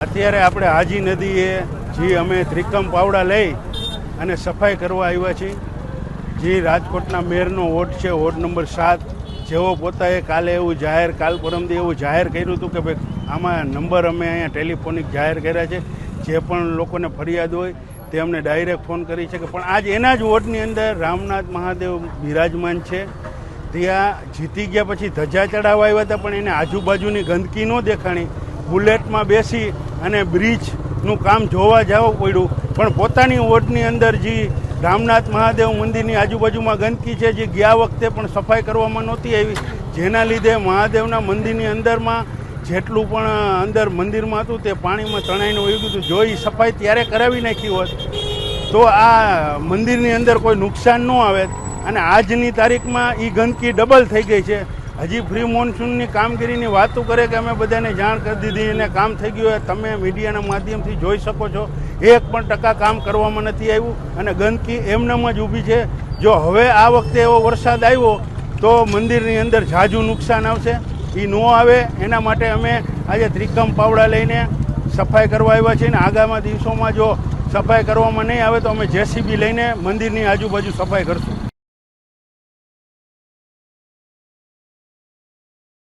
અત્યારે આપણે હાજી નદીએ જે અમે ત્રિકમ પાવડા લઈ અને સફાઈ કરવા આવ્યા છીએ, જે રાજકોટના મેયરનો વોર્ડ છે, વોર્ડ નંબર 7, જેઓ પોતાએ કાલે એવું કાલ પરમદી એવું જાહેર કર્યું હતું કે ભાઈ આમાં નંબર અમે અહીંયા ટેલિફોનિક જાહેર કર્યા છે, જે પણ લોકોને ફરિયાદ હોય તે અમને ડાયરેક્ટ ફોન કરી શકે. પણ આજ એના જ વોર્ડની અંદર રામનાથ મહાદેવ બિરાજમાન છે. ત્યાં જીતી ગયા પછી ધજા ચડાવવા આવ્યા હતા, પણ એને આજુબાજુની ગંદકી ન દેખાણી. બુલેટમાં બેસી અને બ્રિજનું કામ જોવા જવું પડ્યું, પણ પોતાની વોર્ડની અંદર જે રામનાથ મહાદેવ મંદિરની આજુબાજુમાં ગંદકી છે, જે ગયા વખતે પણ સફાઈ કરવામાં નહોતી આવી, જેના લીધે મહાદેવના મંદિરની અંદરમાં જેટલું પણ અંદર મંદિરમાં હતું તે પાણીમાં તણાઈને વહી ગયું હતું. જો એ સફાઈ ત્યારે કરાવી નાખી હોત તો આ મંદિરની અંદર કોઈ નુકસાન ન આવે. અને આજની તારીખમાં એ ગંદકી ડબલ થઈ ગઈ છે. હજી પ્રી મોન્સૂનની કામગીરીની વાતો કરે કે અમે બધાને જાણ કરી દીધી અને કામ થઈ ગયું. તમે મીડિયાના માધ્યમથી જોઈ શકો છો, 1% કામ કરવામાં નથી આવ્યું અને ગંદકી એમનેમ જ ઊભી છે. જો હવે આ વખતે એવો વરસાદ આવ્યો તો મંદિરની અંદર ઝાઝું નુકસાન આવશે. એ ન આવે એના માટે અમે આજે ત્રિકમ પાવડા લઈને સફાઈ કરવા આવ્યા છીએ. અને આગામી દિવસોમાં જો સફાઈ કરવામાં નહીં આવે તો અમે JCB લઈને મંદિરની આજુબાજુ સફાઈ કરશું.